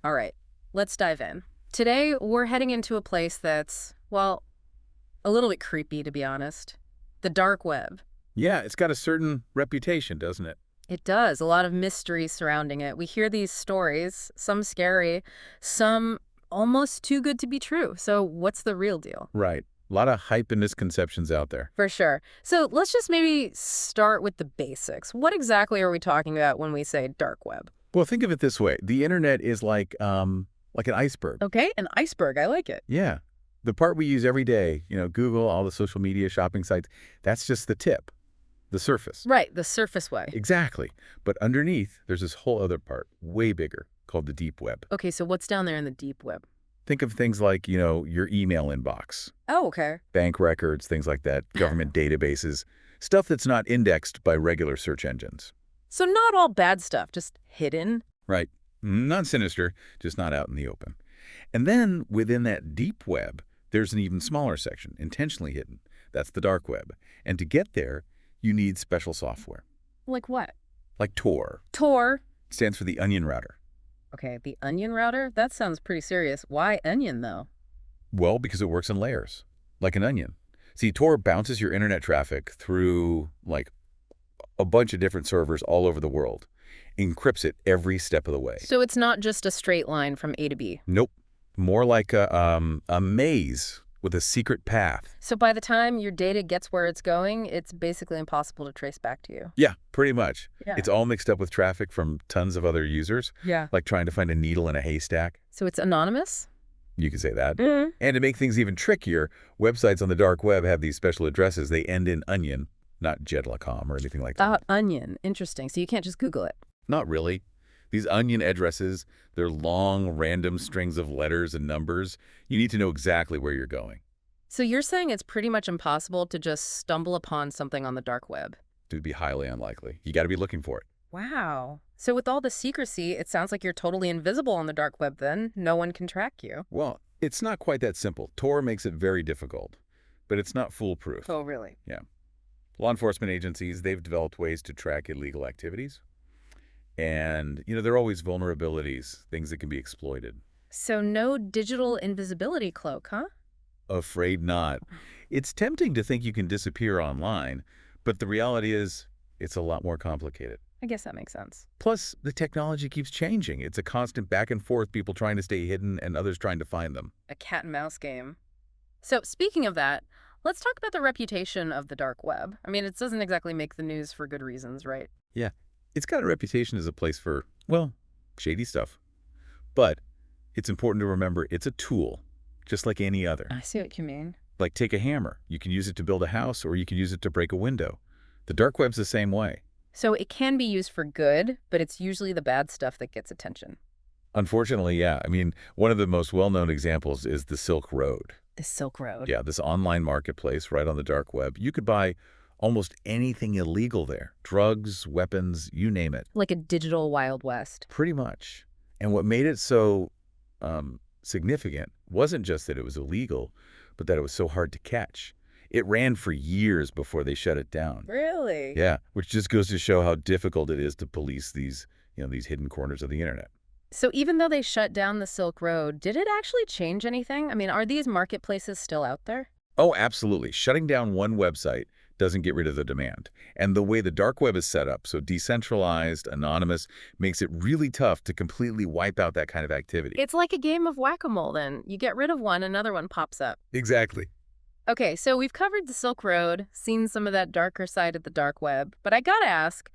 All right, let's dive in. Today, we're heading into a place that's, well, a little bit creepy, to be honest. The dark web. Yeah, it's got a certain reputation, doesn't it? It does. A lot of mystery surrounding it. We hear these stories, some scary, some almost too good to be true. So what's the real deal? Right. A lot of hype and misconceptions out there. For sure. So let's just maybe start with the basics. What exactly are we talking about when we say dark web? Well, think of it this way. The internet is like an iceberg. Okay, an iceberg. I like it. Yeah. The part we use every day, Google, all the social media, shopping sites, that's just the tip, the surface. Right, the surface way. Exactly. But underneath, there's this whole other part, way bigger, called the deep web. Okay, so what's down there in the deep web? Think of things like, your email inbox, Oh, okay. bank records, things like that, government databases, stuff that's not indexed by regular search engines. So not all bad stuff, just hidden. Right. Not sinister, just not out in the open. And then within that deep web, there's an even smaller section, intentionally hidden. That's the dark web. And to get there, you need special software, Like what? like Tor. Tor. It stands for the onion router. Okay, the onion router? That sounds pretty serious. Why onion, though? Well, because it works in layers, like an onion. See, Tor bounces your internet traffic through, like, a bunch of different servers all over the world, encrypts it every step of the way. So it's not just a straight line from A to B. Nope. More like a maze with a secret path. So by the time your data gets where it's going, it's basically impossible to trace back to you. Yeah, pretty much. Yeah. It's all mixed up with traffic from tons of other users, Yeah. like trying to find a needle in a haystack. So it's anonymous? You could say that. Mm. And to make things even trickier, websites on the dark web have these special addresses. They end in onion, not jet.com or anything like that. Onion. Interesting. So you can't just Google it. Not really. These onion addresses, they're long, random strings of letters and numbers. You need to know exactly where you're going. So you're saying it's pretty much impossible to just stumble upon something on the dark web? It would be highly unlikely. You got to be looking for it. Wow. So with all the secrecy, it sounds like you're totally invisible on the dark web then. No one can track you. Well, it's not quite that simple. Tor makes it very difficult, but it's not foolproof. Oh, really? Yeah. Law enforcement agencies, they've developed ways to track illegal activities. And, there are always vulnerabilities, things that can be exploited. So no digital invisibility cloak, huh? Afraid not. It's tempting to think you can disappear online, but the reality is it's a lot more complicated. I guess that makes sense. Plus, the technology keeps changing. It's a constant back and forth, people trying to stay hidden and others trying to find them. A cat and mouse game. So speaking of that, let's talk about the reputation of the dark web. I mean, it doesn't exactly make the news for good reasons, right? Yeah. It's got a reputation as a place for, well, shady stuff. But it's important to remember it's a tool, just like any other. I see what you mean. Like take a hammer. You can use it to build a house or you can use it to break a window. The dark web's the same way. So it can be used for good, but it's usually the bad stuff that gets attention. Unfortunately, yeah. I mean, one of the most well-known examples is the Silk Road. The Silk Road. Yeah, this online marketplace right on the dark web. You could buy almost anything illegal there. Drugs, weapons, you name it. Like a digital Wild West. Pretty much. And what made it so significant wasn't just that it was illegal, but that it was so hard to catch. It ran for years before they shut it down. Really? Yeah, which just goes to show how difficult it is to police these hidden corners of the internet. So even though they shut down the Silk Road, did it actually change anything? I mean, are these marketplaces still out there? Oh, absolutely. Shutting down one website doesn't get rid of the demand. And the way the dark web is set up, so decentralized, anonymous, makes it really tough to completely wipe out that kind of activity. It's like a game of whack-a-mole then. You get rid of one, another one pops up. Exactly. Okay, so we've covered the Silk Road, seen some of that darker side of the dark web, but I gotta ask,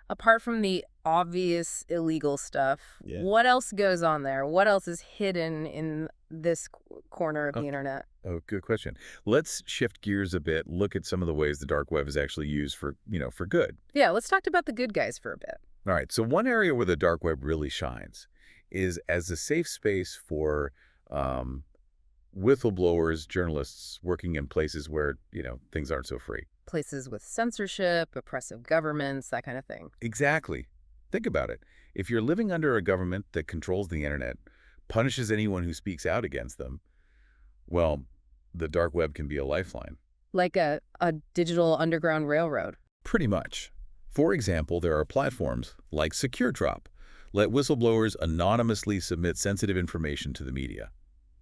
apart from the obvious illegal stuff, what else goes on there? What else is hidden in this corner of the internet? Oh, good question. Let's shift gears a bit, look at some of the ways the dark web is actually used for good. Yeah, let's talk about the good guys for a bit. All right, so one area where the dark web really shines is as a safe space for whistleblowers, journalists working in places where, things aren't so free. Places with censorship, oppressive governments, that kind of thing. Exactly. Think about it. If you're living under a government that controls the internet, punishes anyone who speaks out against them, well, the dark web can be a lifeline. Like a digital underground railroad. Pretty much. For example, there are platforms like SecureDrop, let whistleblowers anonymously submit sensitive information to the media.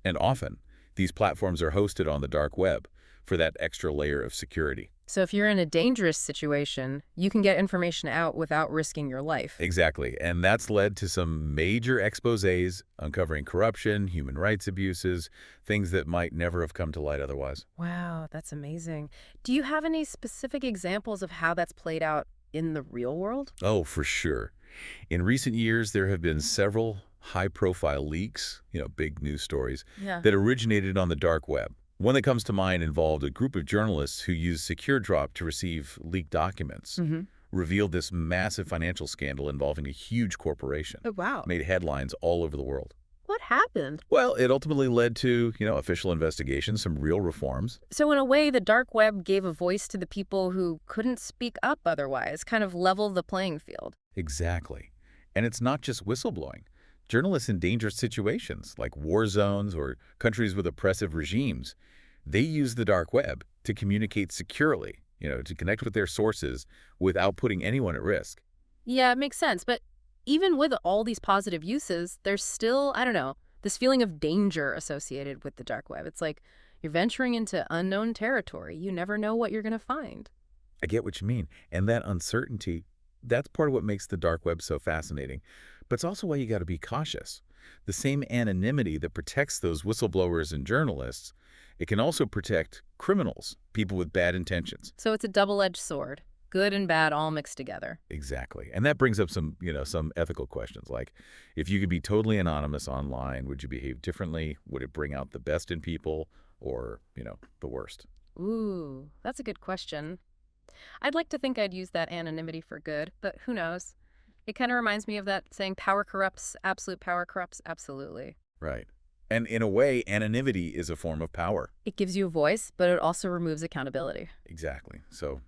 And often, these platforms are hosted on the dark web for that extra layer of security. So if you're in a dangerous situation, you can get information out without risking your life. Exactly. And that's led to some major exposés uncovering corruption, human rights abuses, things that might never have come to light otherwise. Wow, that's amazing. Do you have any specific examples of how that's played out in the real world? Oh, for sure. In recent years, there have been several high-profile leaks, big news stories, Yeah. that originated on the dark web. One that comes to mind involved a group of journalists who used SecureDrop to receive leaked documents, revealed this massive financial scandal involving a huge corporation, Oh, wow. made headlines all over the world. What happened? Well, it ultimately led to, official investigations, some real reforms. So in a way, the dark web gave a voice to the people who couldn't speak up otherwise, kind of leveled the playing field. Exactly. And it's not just whistleblowing. Journalists in dangerous situations, like war zones or countries with oppressive regimes, they use the dark web to communicate securely, to connect with their sources without putting anyone at risk. Yeah, it makes sense. But even with all these positive uses, there's still, I don't know, this feeling of danger associated with the dark web. It's like you're venturing into unknown territory. You never know what you're going to find. I get what you mean. And that uncertainty, that's part of what makes the dark web so fascinating. But it's also why you got to be cautious. The same anonymity that protects those whistleblowers and journalists, it can also protect criminals, people with bad intentions. So it's a double-edged sword. Good and bad all mixed together. Exactly. And that brings up some ethical questions, like if you could be totally anonymous online, would you behave differently? Would it bring out the best in people or, the worst? Ooh, that's a good question. I'd like to think I'd use that anonymity for good, but who knows? It kind of reminds me of that saying, power corrupts, absolute power corrupts absolutely. Right. And in a way, anonymity is a form of power. It gives you a voice, but it also removes accountability. Exactly. So,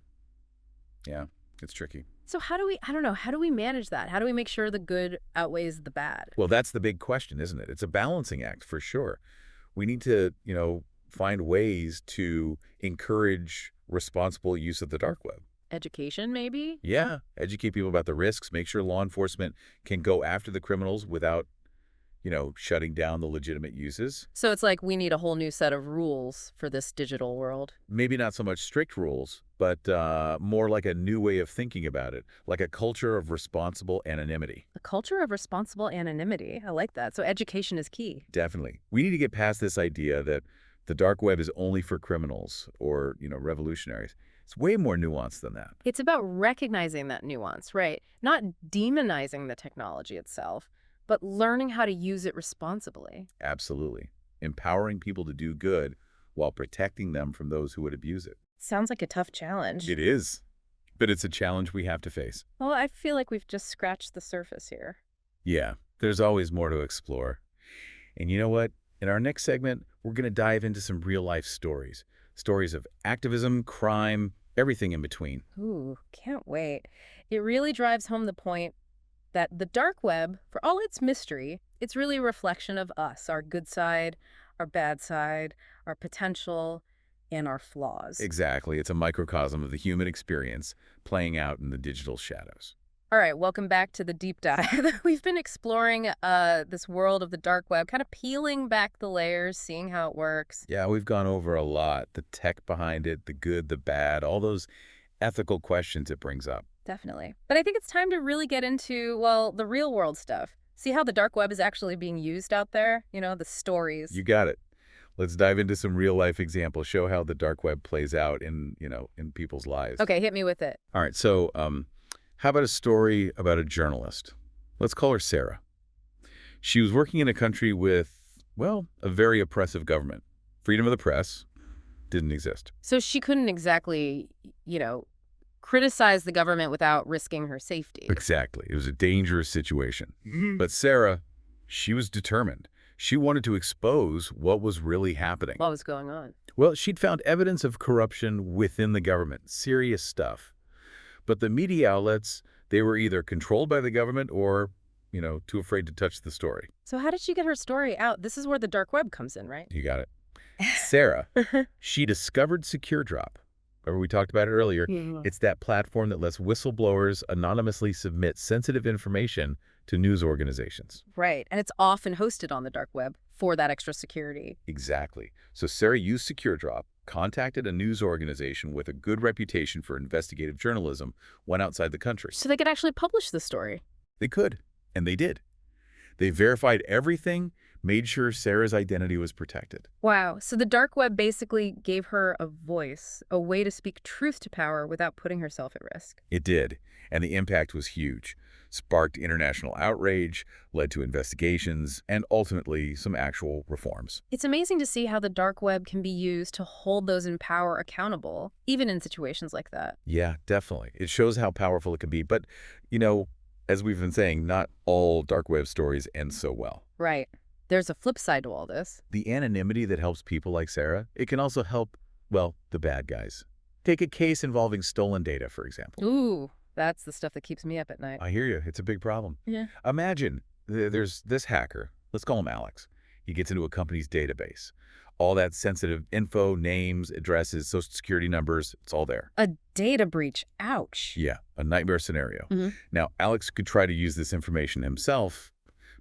yeah, it's tricky. So how do we manage that? How do we make sure the good outweighs the bad? Well, that's the big question, isn't it? It's a balancing act for sure. We need to, find ways to encourage responsible use of the dark web. Education, maybe? Yeah, educate people about the risks, make sure law enforcement can go after the criminals without, shutting down the legitimate uses. So it's like we need a whole new set of rules for this digital world. Maybe not so much strict rules, but more like a new way of thinking about it, like a culture of responsible anonymity. A culture of responsible anonymity. I like that. So education is key. Definitely. We need to get past this idea that the dark web is only for criminals or, revolutionaries. It's way more nuanced than that. It's about recognizing that nuance, right? Not demonizing the technology itself, but learning how to use it responsibly. Absolutely. Empowering people to do good while protecting them from those who would abuse it. Sounds like a tough challenge. It is, but it's a challenge we have to face. Well, I feel like we've just scratched the surface here. Yeah, there's always more to explore. And you know what? In our next segment, we're going to dive into some real-life stories. Stories of activism, crime, everything in between. Ooh, can't wait. It really drives home the point that the dark web, for all its mystery, it's really a reflection of us, our good side, our bad side, our potential, and our flaws. Exactly. It's a microcosm of the human experience playing out in the digital shadows. All right, welcome back to the deep dive. We've been exploring this world of the dark web, kind of peeling back the layers, seeing how it works. Yeah, we've gone over a lot. The tech behind it, the good, the bad, all those ethical questions it brings up. Definitely. But I think it's time to really get into, well, the real world stuff. See how the dark web is actually being used out there? The stories. You got it. Let's dive into some real life examples, show how the dark web plays out in people's lives. Okay, hit me with it. All right, so how about a story about a journalist? Let's call her Sarah. She was working in a country with, well, a very oppressive government. Freedom of the press didn't exist. So she couldn't exactly, criticize the government without risking her safety. Exactly. It was a dangerous situation. But Sarah, she was determined. She wanted to expose what was really happening. What was going on? Well, she'd found evidence of corruption within the government, serious stuff. But the media outlets, they were either controlled by the government or, too afraid to touch the story. So how did she get her story out? This is where the dark web comes in, right? You got it. Sarah, she discovered SecureDrop. Remember we talked about it earlier? Yeah. It's that platform that lets whistleblowers anonymously submit sensitive information to news organizations. Right. And it's often hosted on the dark web for that extra security. Exactly. So Sarah used SecureDrop, contacted a news organization with a good reputation for investigative journalism, went outside the country. So they could actually publish the story. They could, and they did. They verified everything, made sure Sarah's identity was protected. Wow. So the dark web basically gave her a voice, a way to speak truth to power without putting herself at risk. It did, and the impact was huge. Sparked international outrage, led to investigations, and ultimately some actual reforms. It's amazing to see how the dark web can be used to hold those in power accountable, even in situations like that. Yeah, definitely. It shows how powerful it can be. But, you know, as we've been saying, not all dark web stories end so well. Right. There's a flip side to all this. The anonymity that helps people like Sarah, it can also help, well, the bad guys. Take a case involving stolen data, for example. Ooh, that's the stuff that keeps me up at night. I hear you. It's a big problem. Yeah. Imagine there's this hacker. Let's call him Alex. He gets into a company's database. All that sensitive info, names, addresses, social security numbers, it's all there. A data breach. Ouch. Yeah, a nightmare scenario. Mm-hmm. Now, Alex could try to use this information himself,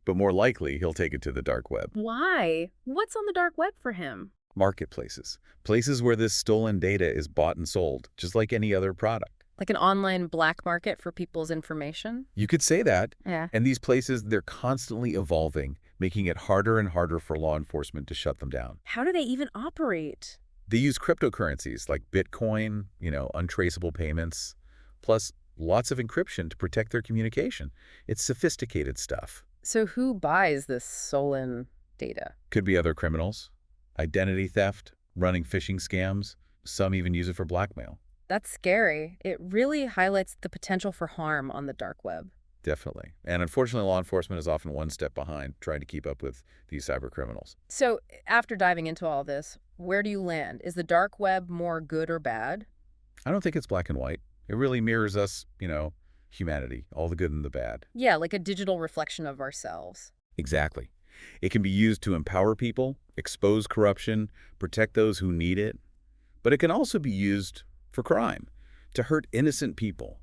but more likely he'll take it to the dark web. Why? What's on the dark web for him? Marketplaces. Places where this stolen data is bought and sold, just like any other product. Like an online black market for people's information? You could say that. Yeah. And these places, they're constantly evolving, making it harder and harder for law enforcement to shut them down. How do they even operate? They use cryptocurrencies like Bitcoin, untraceable payments, plus lots of encryption to protect their communication. It's sophisticated stuff. So who buys this stolen data? Could be other criminals, identity theft, running phishing scams. Some even use it for blackmail. That's scary. It really highlights the potential for harm on the dark web. Definitely. And unfortunately, law enforcement is often one step behind trying to keep up with these cyber criminals. So after diving into all this, where do you land? Is the dark web more good or bad? I don't think it's black and white. It really mirrors us, humanity, all the good and the bad. Yeah, like a digital reflection of ourselves. Exactly. It can be used to empower people, expose corruption, protect those who need it. But it can also be used for crime, to hurt innocent people,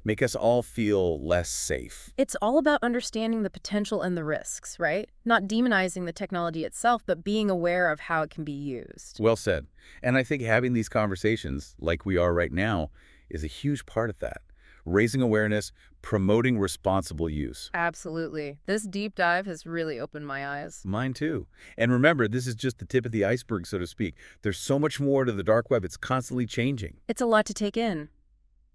make us all feel less safe. It's all about understanding the potential and the risks, right? Not demonizing the technology itself, but being aware of how it can be used. Well said. And I think having these conversations, like we are right now, is a huge part of that. Raising awareness, promoting responsible use. Absolutely. This deep dive has really opened my eyes. Mine too. And remember, this is just the tip of the iceberg, so to speak. There's so much more to the dark web. It's constantly changing. It's a lot to take in.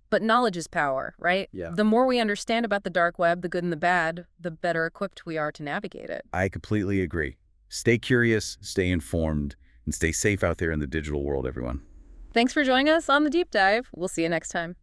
But knowledge is power, right? Yeah. The more we understand about the dark web, the good and the bad, the better equipped we are to navigate it. I completely agree. Stay curious, stay informed, and stay safe out there in the digital world, everyone. Thanks for joining us on the deep dive. We'll see you next time.